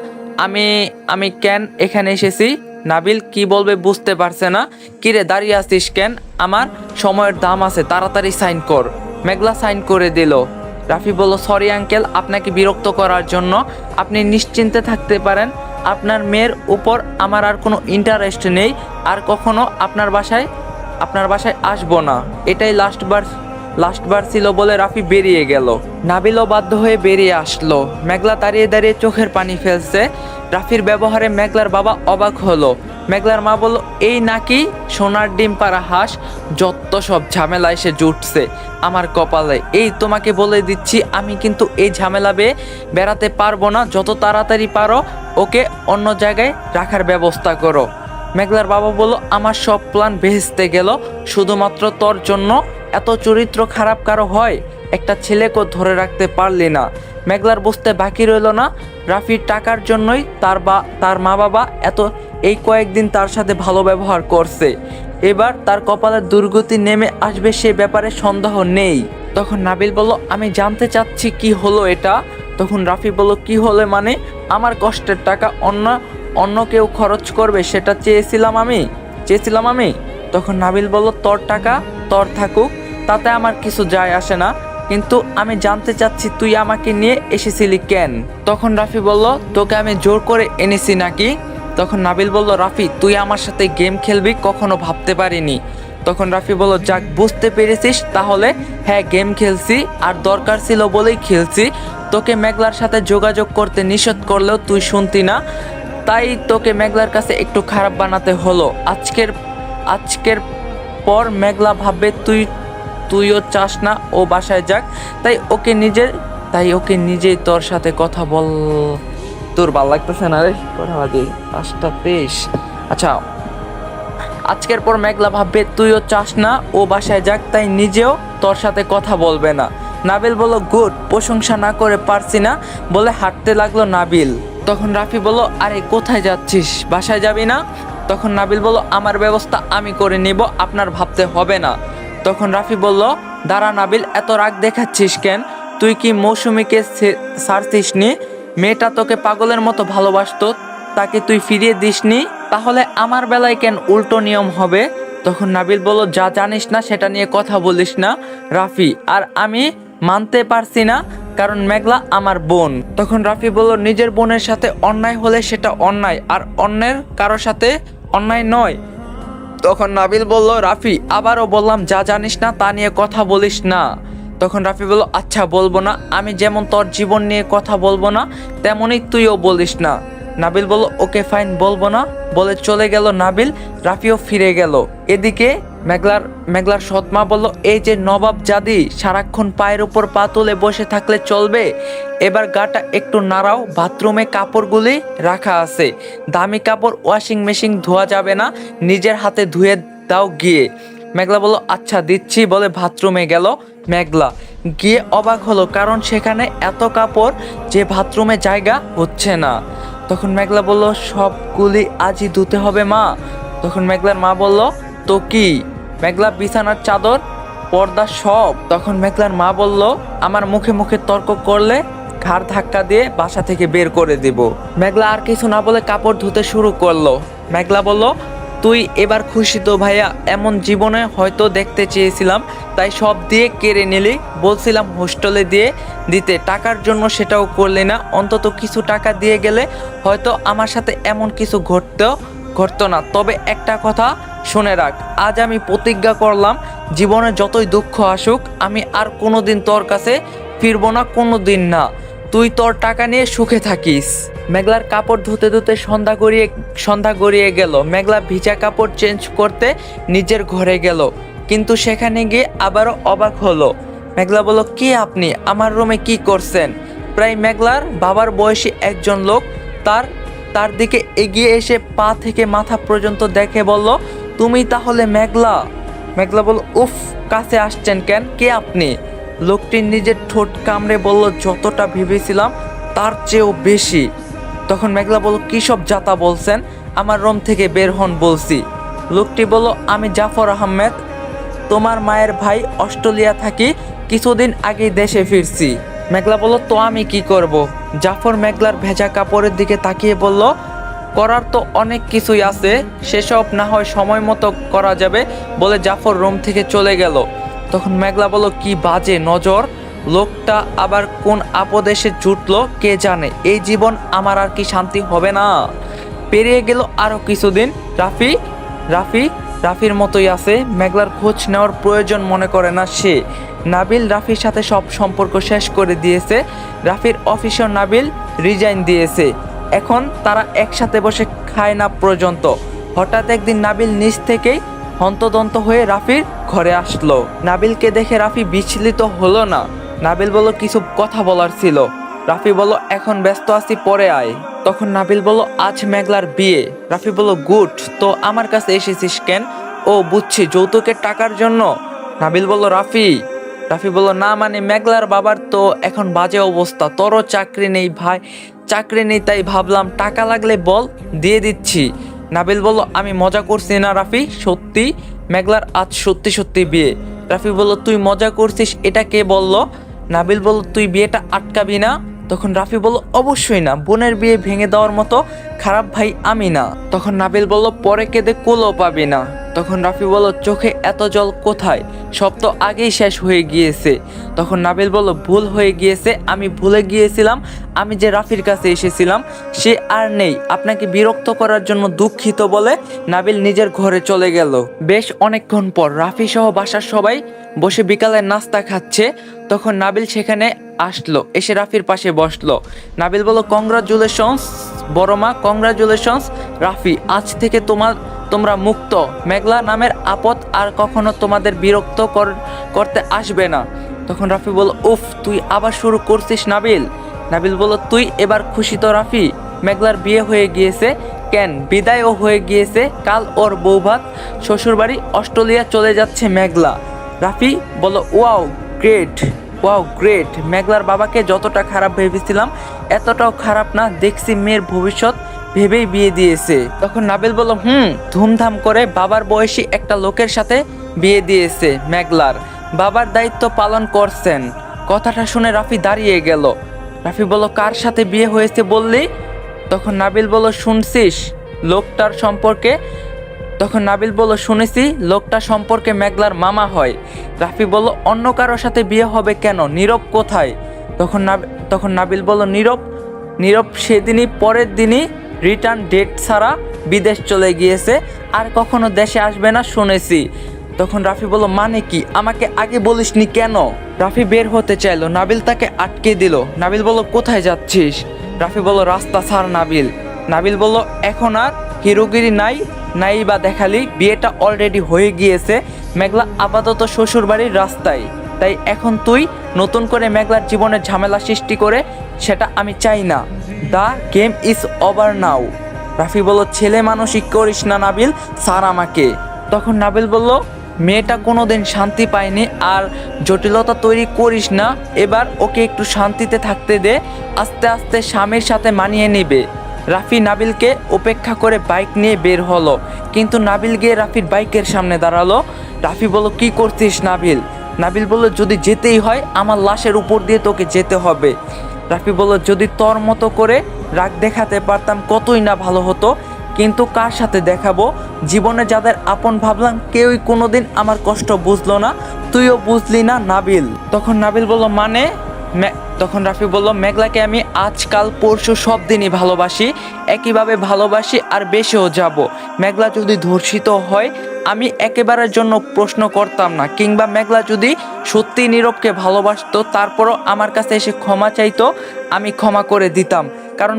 আমি আমি কেন এখানে এসেছি? নাবিল কি বলবে বুঝতে পারছে না। কিরে, দাঁড়িয়ে আছিস কেন? আমার সময়ের দাম আছে, তাড়াতাড়ি সাইন কর। মেঘলা সাইন করে দিল। রাফি বলল, সরি আঙ্কেল, আপনাকে বিরক্ত করার জন্য। আপনি নিশ্চিন্তে থাকতে পারেন, আপনার মেয়ের উপর আমার আর কোনো ইন্টারেস্ট নেই। আর কখনো আপনার বাসায় আসবো না। এটাই লাস্টবার ছিল বলে রাফি বেরিয়ে গেল। নাবিলও বাধ্য হয়ে বেরিয়ে আসলো। মেঘলা দাঁড়িয়ে দাঁড়িয়ে চোখের পানি ফেলছে। রাফির ব্যবহারে মেঘলার বাবা অবাক হলো। মেঘলার মা বলল, এই নাকি সোনার ডিম পাড়া হাঁস, যত সব ঝামেলা এসে জুটছে আমার কপালে। এই তোমাকে বলে দিচ্ছি, আমি কিন্তু এই ঝামেলা বেড়াতে পারবো না। যত তাড়াতাড়ি পারো ওকে অন্য জায়গায় রাখার ব্যবস্থা করো। মেঘলার বাবা বলল, আমার সব প্ল্যান ভেস্তে গেল শুধুমাত্র তোর জন্য। এত চরিত্র খারাপ কারো হয়? একটা ছেলেকেও ধরে রাখতে পারলি না। মেঘলার বুঝতে বাকি রইল না, রাফির টাকার জন্যই তার মা বাবা এই কয়েকদিন তার সাথে ভালো ব্যবহার করছে। এবার তার কপালে দুর্গতি নেমে আসবে, সে ব্যাপারে সন্দেহ নেই। তখন নাবিল বলল, আমি জানতে চাচ্ছি কি হলো এটা? তখন রাফি বলল, কি হলে মানে? আমার কষ্টের টাকা অন্য কেউ খরচ করবে সেটা চেয়েছিলাম আমি। তখন নাবিল বলল, তোর টাকা তোর থাকুক, তাতে আমার কিছু যায় আসে না, কিন্তু আমি জানতে চাচ্ছি তুই আমাকে নিয়ে এসেছিলি কেন? তখন রাফি বলল, তোকে আমি জোর করে এনেছি নাকি? তখন নাবিল বলল, রাফি, তুই আমার সাথে গেম খেলবি কখনো ভাবতে পারিনি। তখন রাফি বলল, যাক, বুঝতে পেরেছিস তাহলে। হ্যাঁ, গেম খেলছি, আর দরকার ছিল বলেই খেলছি। তোকে মেঘলার সাথে যোগাযোগ করতে নিষেধ করলেও তুই শুনতি না, তাই তোকে মেঘলার কাছে একটু খারাপ বানাতে হলো। আজকের পর মেঘলা ভাববে তুইও চাস না ও বাসায় যাক, তাই ওকে নিজেই তোর সাথে কথা বল। তোর ভাল লাগতেছে না রে? কথা বাজে 5:23। আচ্ছা, আজকের পর মেঘলা ভাববে তুইও চাস না ও বাসায় যাক, তাই নিজেও তোর সাথে কথা বলবে না। নাবিল বলল, গুড, প্রশংসা না করে পারছি না বলে হাঁটতে লাগলো নাবিল। তখন রাফি বলল, আরে কোথায় যাচ্ছিস? বাসায় যাবি না? তখন নাবিল বলল, আমার ব্যবস্থা আমি করে নিব, আপনার ভাবতে হবে না। তখন রাফি বলল, দাঁড়া নাবিল, এত রাগ দেখাচ্ছিস কেন? তুই কি মৌসুমীকে ছাড়ছিস নি? মেয়েটা তোকে পাগলের মতো ভালোবাসতো, তাকে তুই ফিরিয়ে দিসনি, তাহলে আমার বেলায় কেন উল্টো নিয়ম হবে? তখন নাবিল বলল, যা জানিস না সেটা নিয়ে কথা বলিস না রাফি, আর আমি মানতে পারছি না, কারণ মেঘলা আমার বোন। তখন রাফি বলল, নিজের বোনের সাথে অন্যায় হলে সেটা অন্যায়, আর অন্যের কারোর সাথে অন্যায় নয়। তখন নাবিল বলল, রাফি, আবারও বললাম, যা জানিস না তা নিয়ে কথা বলিস না। তখন রাফি বলল, আচ্ছা, বলবো না। আমি যেমন তোর জীবন নিয়ে কথা বলবো না, তেমনই তুইও বলিস না। নাবিল বলল, ওকে ফাইন, বলবো না বলে চলে গেল নাবিল। রাফিও ফিরে গেল। এদিকে মেঘলার সৎমা বলল, এই যে নবাব জাদি, সারাক্ষণ পায়ের উপর পা তুলে বসে থাকলে চলবে? এবার গাটা একটু নাড়াও, বাথরুমে কাপড়গুলি রাখা আছে, দামি কাপড় ওয়াশিং মেশিন ধোয়া যাবে না, নিজের হাতে ধুয়ে দাও গিয়ে। মেঘলা বলল, আচ্ছা দিচ্ছি বলে বাথরুমে গেল। মেঘলা গিয়ে অবাক হলো, কারণ সেখানে এত কাপড় যে বাথরুমে জায়গা হচ্ছে না। তখন মেঘলা বলল, সবগুলি আজই ধুতে হবে মা? তখন মেঘলার মা বলল, তো কি? মেঘলা, বিছানার চাদর, পর্দা সব। তখন মেঘলার মা বলল, আমার মুখে মুখে তর্ক করলে ঘাড় ধাক্কা দিয়ে বাসা থেকে বের করে দিব। মেঘলা আর কিছু না বলে কাপড় ধুতে শুরু করলো। মেঘলা বলল, তুই এবার খুশি তো ভাইয়া? এমন জীবনে হয়তো দেখতে চেয়েছিলাম, তাই সব দিয়ে কেড়ে নিলি। বলছিলাম হোস্টেলে দিতে, টাকার জন্য সেটাও করলি না। অন্তত কিছু টাকা দিয়ে গেলে হয়তো আমার সাথে এমন কিছু ঘটতো না। তবে একটা কথা শুনে রাখ, আজ আমি প্রতিজ্ঞা করলাম, জীবনে যতই দুঃখ আসুক আমি আর কোনোদিন তোর কাছে ফিরবো না, কোনোদিন না। তুই তোর টাকা নিয়ে সুখে থাকিস। মেঘলার কাপড় ধুতে ধুতে সন্ধ্যা গড়িয়ে গেল। মেঘলা ভিজা কাপড় চেঞ্জ করতে নিজের ঘরে গেল, কিন্তু সেখানে গিয়ে আবারও অবাক হলো। মেঘলা বলল, কি আপনি আমার রুমে কি করছেন? প্রায় মেঘলার বাবার বয়সী একজন লোক তার দিকে এগিয়ে এসে পা থেকে মাথা পর্যন্ত দেখে বলল, তুমি তাহলে মেঘলা? মেঘলা বলল, উফ, কাছে আসছেন কেন? কে আপনি? লোকটি নিজের ঠোঁট কামড়ে বলল, যতটা ভেবেছিলাম তার চেয়েও বেশি। তখন মেঘলা বলল, কী সব যাতা বলছেন? আমার রুম থেকে বের হন বলছি। লোকটি বলল, আমি জাফর আহমেদ, তোমার মায়ের ভাই, অস্ট্রেলিয়া থাকি, কিছুদিন আগেই দেশে ফিরছি। মেঘলা বলল, তো আমি কি করব? জাফর মেঘলার ভেজা কাপড়ের দিকে তাকিয়ে বলল, করার তো অনেক কিছুই আছে, সেসব না হয় সময় মতো করা যাবে বলে জাফর রুম থেকে চলে গেল। তখন মেঘলা বলল, কি বাজে নজর, লোকটা আবার কোন আপদে এসে জুটলো কে জানে। এই জীবন আমার আর কি শান্তি হবে না? পেরিয়ে গেল আরও কিছুদিন। রাফির মতোই আছে। মেঘলার খোঁজ নেওয়ার প্রয়োজন মনে করে না সে। নাবিল রাফির সাথে সব সম্পর্ক শেষ করে দিয়েছে। রাফির অফিসেও নাবিল রিজাইন দিয়েছে। এখন তারা একসাথে বসে খায় না পর্যন্ত। হঠাৎ একদিন নাবিল নিজ থেকেই হন্তদন্ত হয়ে রাফির ঘরে আসলো। নাবিলকে দেখে রাফি বিচলিত হলো না। নাবিল বলল, কিছু কথা বলার ছিল। রাফি বলল, এখন ব্যস্ত আছি, পরে আয়। তখন নাবিল বলল, আজ মেঘলার বিয়ে। রাফি বলল, গুড, তো আমার কাছে এসেছিস কেন? ও বুঝছি, যৌতুকের টাকার জন্য। নাবিল বলল, রাফি বলল, না মানে মেঘলার বাবার তো এখন বাজে অবস্থা, তোরও চাকরি নেই ভাই, চাকরি নেই, তাই ভাবলাম টাকা লাগলে বল, দিয়ে দিচ্ছি। নাবিল বলল, আমি মজা করছি না রাফি, সত্যি মেঘলার আজ সত্যি সত্যি বিয়ে। রাফি বলল, তুই মজা করছিস, এটা কে বলল? নাবিল বলল, তুই বিয়েটা আটকাবি না? তখন রাফি বলল, অবশ্যই না, বোনের বিয়ে ভেঙে দেওয়ার মতো খারাপ ভাই আমি না। তখন নাবিল বলল, পরে কেঁদে কুলও পাবি না। তখন রাফি বলল, চোখে এত জল কোথায়, সব তো আগেই শেষ হয়ে গিয়েছে। তখন নাবিল বলল, ভুল হয়ে গিয়েছে, আমি ভুলে গিয়েছিলাম আমি যে রাফির কাছে এসেছিলাম সে আর নেই, আপনাকে বিরক্ত করার জন্য দুঃখিত বলে নাবিল নিজের ঘরে চলে গেল। বেশ অনেকক্ষণ পর রাফি সহ বাসার সবাই বসে বিকালের নাস্তা খাচ্ছে। তখন নাবিল সেখানে আসলো, এসে রাফির পাশে বসলো। নাবিল বলল, কংগ্রাচুলেশনস বড় মা, কংগ্রাচুলেশনস রাফি, আজ থেকে তোমরা মুক্ত। মেঘলা নামের আপদ আর কখনো তোমাদের বিরক্ত করতে আসবে না। তখন রাফি বলল, উফ, তুই আবার শুরু করছিস নাবিল। নাবিল বলল, তুই এবার খুশি তো রাফি? মেঘলার বিয়ে হয়ে গিয়েছে, কেন বিদায়ও হয়ে গিয়েছে, কাল ওর বৌভাত, শ্বশুরবাড়ি, অস্ট্রেলিয়া চলে যাচ্ছে মেঘলা। রাফি বলল, ওয়াও গ্রেট। মেঘলার বাবাকে যতটা খারাপ ভেবেছিলাম এতটাও খারাপ না, দেখছি মেয়ের ভবিষ্যৎ ভেবেই বিয়ে দিয়েছে। তখন নাবিল বলল, ধুমধাম করে বাবার বয়সী একটা লোকের সাথে বিয়ে দিয়েছে মেঘলার, বাবার দায়িত্ব পালন করছেন। কথাটা শুনে রাফি দাঁড়িয়ে গেল। রাফি বলল, কার সাথে বিয়ে হয়েছে বললি? তখন নাবিল বলল, শুনছিস লোকটার সম্পর্কে? তখন নাবিল বলল, শুনেছি, লোকটা সম্পর্কে মেঘলার মামা হয়। রাফি বলল, অন্য কারোর সাথে বিয়ে হবে কেন? নীরব কোথায়? তখন নাবিল বলল, নীরব সেদিনই পরের দিনই রিটার্ন ডেট ছাড়া বিদেশ চলে গিয়েছে, আর কখনো দেশে আসবে না শুনেছি। তখন রাফি বলল, মানে কি, আমাকে আগে বলিসনি কেন? রাফি বের হতে চাইলো, নাবিল তাকে আটকে দিল। নাবিল বলল, কোথায় যাচ্ছিস? রাফি বলল, রাস্তা ছাড় নাবিল। নাবিল বলল, এখন আর হিরোগিরি নাই বা দেখালি, বিয়েটা অলরেডি হয়ে গিয়েছে, মেঘলা আপাতত শ্বশুর বাড়ির রাস্তায়, তাই এখন তুই নতুন করে মেঘলার জীবনে ঝামেলা সৃষ্টি করে সেটা আমি চাই না। দ্য গেম ইজ ওভার নাও। রাফি বলল, ছেলে মানুষই করিস না নাবিল, স্যার আমাকে। তখন নাবিল বলল, মেয়েটা কোনোদিন শান্তি পায়নি, আর জটিলতা তৈরি করিস না, এবার ওকে একটু শান্তিতে থাকতে দে, আস্তে আস্তে স্বামীর সাথে মানিয়ে নেবে। রাফি নাবিলকে উপেক্ষা করে বাইক নিয়ে বের হলো, কিন্তু নাবিল গিয়ে রাফির বাইকের সামনে দাঁড়ালো। রাফি বলল, কি করছিস নাবিল? নাবিল বলল, যদি যেতেই হয় আমার লাশের উপর দিয়ে তোকে যেতে হবে। রাফি বলল, যদি তোর মতো করে রাগ দেখাতে পারতাম কতই না ভালো হতো, কিন্তু কার সাথে দেখাবো? জীবনে যাদের আপন ভাবলাম কেউই কোনোদিন আমার কষ্ট বুঝলো না, তুইও বুঝলি না নাবিল। তখন নাবিল বলল, মানে? তখন রাফি বলল, মেঘলাকে আমি আজকাল পরশু সব দিনই ভালোবাসি, একইভাবে ভালোবাসি আর বেশিও যাব। মেঘলা যদি ধর্ষিত হয় আমি একেবারের জন্য প্রশ্ন করতাম না, কিংবা মেঘলা যদি সত্যি নীরবকে ভালোবাসতো তারপরও আমার কাছে এসে ক্ষমা চাইতো, আমি ক্ষমা করে দিতাম। কারণ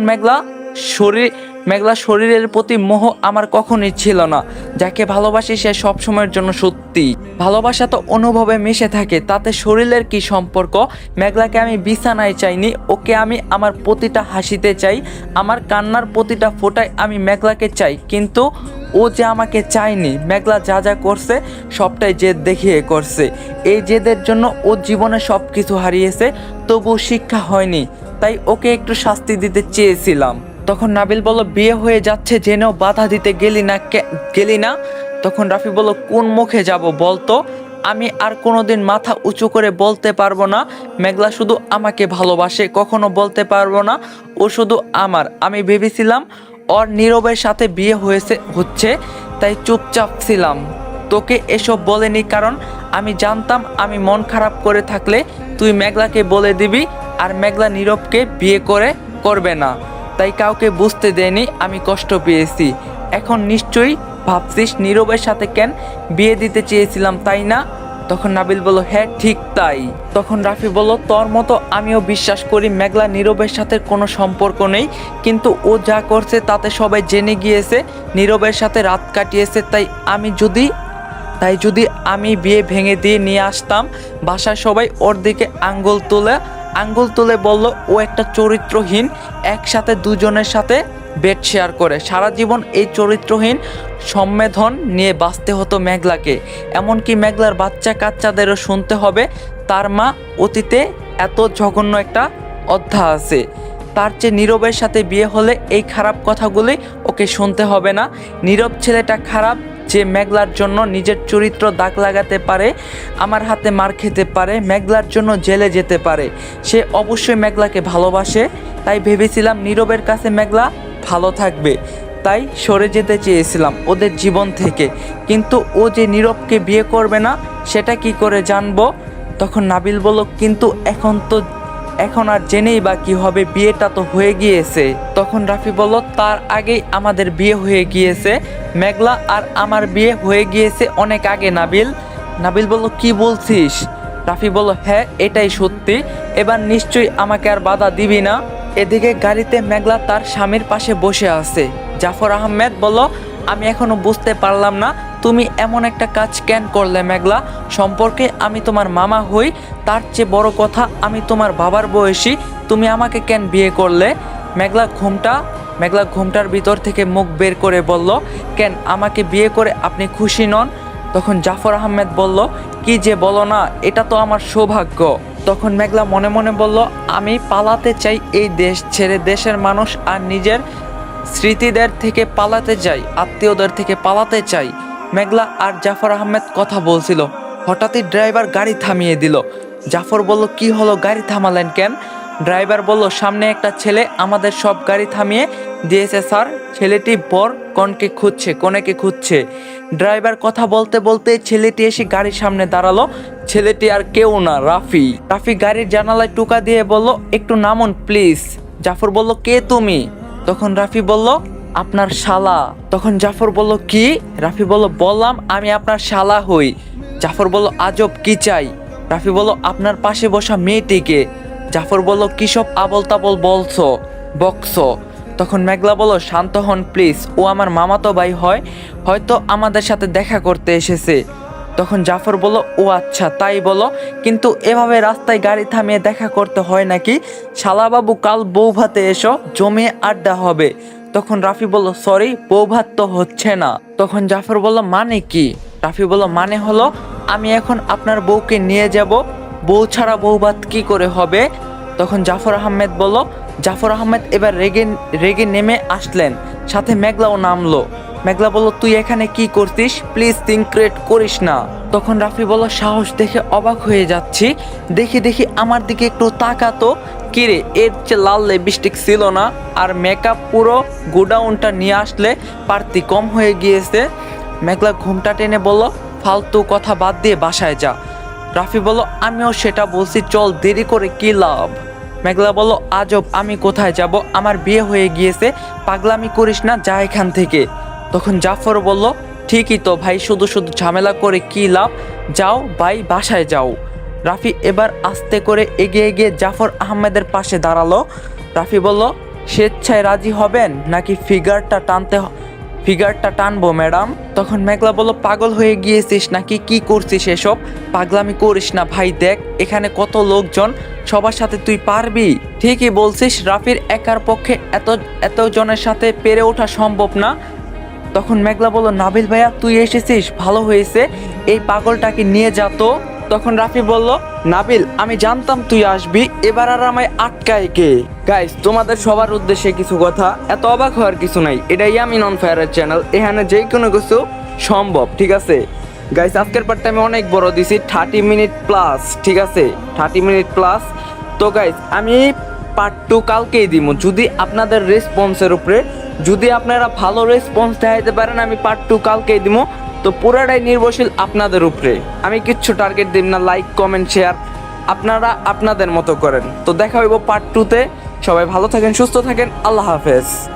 মেঘলা শরীরের প্রতি মোহ আমার কখনোই ছিল না। যাকে ভালোবাসি সে সবসময়ের জন্য সত্যি। ভালোবাসা তো অনুভবে মিশে থাকে, তাতে শরীরের কি সম্পর্ক। মেঘলাকে আমি বিছানায় চাইনি, ওকে আমি আমার প্রতিটা হাসিতে চাই, আমার কান্নার প্রতিটা ফোঁটায় আমি মেঘলাকে চাই। কিন্তু ও যে আমাকে চায়নি। মেঘলা যা যা করছে সবটাই জেদ দেখিয়ে করছে। এই জেদের জন্য ও জীবনে সব কিছু হারিয়েছে, তবু শিক্ষা হয়নি, তাই ওকে একটু শাস্তি দিতে চেয়েছিলাম। তখন নাবিল বলল, বিয়ে হয়ে যাচ্ছে জেনেও বাধা দিতে গেলি না? তখন রাফি বলল, কোন মুখে যাব বলতো? আমি আর কোনোদিন মাথা উঁচু করে বলতে পারবো না মেঘলা শুধু আমাকে ভালোবাসে, কখনো বলতে পারবো না ও শুধু আমার। আমি ভেবেছিলাম ওর নীরবের সাথে বিয়ে হচ্ছে, তাই চুপচাপ ছিলাম, তোকে এসব বলেনি, কারণ আমি জানতাম আমি মন খারাপ করে থাকলে তুই মেঘলাকে বলে দিবি আর মেঘলা নীরবকে বিয়ে করবে না, তাই কাউকে বুঝতে দেয়নি আমি কষ্ট পেয়েছি। এখন নিশ্চয়ই ভাবছিস নীরবের সাথে কেন বিয়ে দিতে চেয়েছিলাম, তাই না? তখন নাবিল বলল, হ্যাঁ ঠিক তাই। তখন রাফি বলল, তোর মতো আমিও বিশ্বাস করি মেঘলা নীরবের সাথে কোনো সম্পর্ক নেই, কিন্তু ও যা করছে তাতে সবাই জেনে গিয়েছে নীরবের সাথে রাত কাটিয়েছে। তাই যদি আমি বিয়ে ভেঙে দিয়ে নিয়ে আসতাম, বাসার সবাই ওর দিকে আঙ্গুল তুলে বলল ও একটা চরিত্রহীন, একসাথে দুজনের সাথে বেড শেয়ার করে। সারা জীবন এই চরিত্রহীন সম্মেধন নিয়ে বাঁচতে হতো মেঘলাকে। এমনকি মেঘলার বাচ্চা কাচ্চাদেরও শুনতে হবে তার মা অতীতে এত জঘন্য একটা অধ্যায় আছে। তার চেয়ে নীরবের সাথে বিয়ে হলে এই খারাপ কথাগুলি ওকে শুনতে হবে না। নীরব ছেলেটা খারাপ, যে মেঘলার জন্য নিজের চরিত্র দাগ লাগাতে পারে, আমার হাতে মার খেতে পারে, মেঘলার জন্য জেলে যেতে পারে। সে অবশ্যই মেঘলাকে ভালোবাসে, তাই ভেবেছিলাম নীরবের কাছে মেঘলা ভালো থাকবে, তাই সরে যেতে চেয়েছিলাম ওদের জীবন থেকে। কিন্তু ও যে নীরবকে বিয়ে করবে না সেটা কি করে জানবো? তখন নাবিল বলল, কিন্তু এখন আর জেনেই বা কি হবে, বিয়েটা তো হয়ে গিয়েছে। তখন রাফি বলল, তার আগেই আমাদের বিয়ে হয়ে গিয়েছে, মেঘলা আর আমার বিয়ে হয়ে গিয়েছে অনেক আগে। নাবিল বলল, কি বলছিস? রাফি বলল, হ্যাঁ এটাই সত্যি, এবার নিশ্চয়ই আমাকে আর বাধা দিবি না। এদিকে গাড়িতে মেঘলা তার স্বামীর পাশে বসে আছে। জাফর আহমেদ বলল, আমি এখনো বুঝতে পারলাম না তুমি এমন একটা কাজ কেন করলে মেঘলা। সম্পর্কে আমি তোমার মামা হই, তার চেয়ে বড় কথা আমি তোমার বাবার বয়সী, তুমি আমাকে কেন বিয়ে করলে? মেঘলা ঘুমটার ভিতর থেকে মুখ বের করে বলল, কেন আমাকে বিয়ে করে আপনি খুশি নন? তখন জাফর আহমেদ বলল, কি যে বলো না, এটা তো আমার সৌভাগ্য। তখন মেঘলা মনে মনে বলল, আমি পালাতে চাই এই দেশ ছেড়ে, দেশের মানুষ আর নিজের স্মৃতিদের থেকে পালাতে চাই, আত্মীয়দের থেকে পালাতে চাই। মেঘলা আর জাফর আহমেদ কথা বলছিল, হঠাৎই ড্রাইভার গাড়ি থামিয়ে দিল। জাফর বলল, কি হলো, গাড়ি থামালেন কেন? ড্রাইভার বলল, সামনে একটা ছেলে আমাদের সব গাড়ি থামিয়ে দিয়েছে স্যার, ছেলেটি বর কনেকে খুঁজছে। ড্রাইভার কথা বলতে বলতে ছেলেটি এসে গাড়ির সামনে দাঁড়ালো। ছেলেটি আর কেউ না, রাফি গাড়ির জানালায় টোকা দিয়ে বলল, একটু নামুন প্লিজ। জাফর বলল, কে তুমি? তখন রাফি বলল, আপনার শালা। তখন জাফর বলল, কি? রাফি বলল, বললাম আমি আপনার শালা হই। জাফর বলল, আজব, কি চাই? রাফি বলল, আপনার পাশে বসা মেয়েটিকে। জাফর বলল, কি সব আবল তাবল বকছো? তখন মেঘলা বলল, শান্ত হন প্লিজ, ও আমার মামাতো ভাই হয়, হয়তো আমাদের সাথে দেখা করতে এসেছে। তখন জাফর বলল, ও আচ্ছা তাই বলো, কিন্তু এভাবে রাস্তায় গাড়ি থামিয়ে দেখা করতে হয় নাকি? শালাবাবু, কাল বৌভাতে এসো, জমিয়ে আড্ডা হবে। তখন রাফি বলল, সরি, বৌভাত তো হচ্ছে না। তখন জাফর বলল, মানে কি? রাফি বলল, মানে হলো আমি এখন আপনার বউকে নিয়ে যাব, বউ ছাড়া বৌভাত কি করে হবে? তখন জাফর আহমেদ এবার রেগে নেমে আসলেন, সাথে মেঘলাও নামলো। মেঘলা বলল, তুই এখানে কি করছিস? প্লিজ সিন ক্রিয়েট করিস না। তখন রাফি বলল, সাহস দেখে অবাক হয়ে যাচ্ছি, দেখি আমার দিকে একটু তাকাতো। কিরে, এর চেয়ে লাল লিপস্টিক ছিল না, আর মেকআপ পুরো গোডাউনটা নিয়ে আসলে পারতি, কম হয়ে গিয়েছে। মেঘলা ঘুমটা টেনে বলল, ফালতু কথা বাদ দিয়ে বাসায় যা। রাফি বলল আমিও সেটা বলছি, চল দেরি করে কি লাভ। মেঘলা বলল আজব, আমি কোথায় যাব, আমার বিয়ে হয়ে গিয়েছে, পাগলামি করিস না, যা এখান থেকে। তখন জাফর বলল ঠিকই তো ভাই, শুধু শুধু ঝামেলা করে কি লাভ, যাও ভাই বাসায় যাও। রাফি এবার আস্তে করে এগিয়ে গিয়ে জাফর আহমেদের পাশে দাঁড়ালো। রাফি বলল স্বেচ্ছায় রাজি হবেন নাকি ফিগারটা টানবো ম্যাডাম? তখন মেঘলা বলল পাগল হয়ে গিয়েছিস নাকি, কি করছিস এসব, পাগলামি করিস না ভাই, দেখ এখানে কত লোকজন, সবার সাথে তুই পারবি? ঠিকই বলছিস, রাফির একার পক্ষে এত জনের সাথে পেরে ওঠা সম্ভব না। তখন মেঘলা বলল নাবিল ভাইয়া তুই এসেছিস, ভালো হয়েছে, এই পাগলটাকে নিয়ে যা তো। তখন রাফি বলল নাবিল আমি জানতাম তুই আসবি, এবার আর আমায় আটকায় কে? গাইস তোমাদের সবার উদ্দেশ্যে কিছু কথা, এত অবাক হওয়ার কিছু নাই, এটা ইয়ামিন অন ফায়ারের চ্যানেল, এখানে যে কোনো কিছু সম্ভব, ঠিক আছে গাইস? আজকের পার্টটা আমি অনেক বড় দিছি, 30 মিনিট প্লাস, ঠিক আছে 30 মিনিট প্লাস। তো গাইস আমি পার্ট 2 কালকেই দিব, যদি আপনাদের রেসপন্সের উপরে, যদি আপনারা ভালো রেসপন্স দেখাইতে পারেন আমি পার্ট 2 কালকেই দিব। তো পুরাটাই নির্ভরশীল আপনাদের উপরে, আমি কিচ্ছু টার্গেট দিব না, লাইক কমেন্ট শেয়ার আপনারা আপনাদের মতো করেন। তো দেখা হইব পার্ট 2 তে, সবাই ভালো থাকেন, সুস্থ থাকেন, আল্লাহ হাফেজ।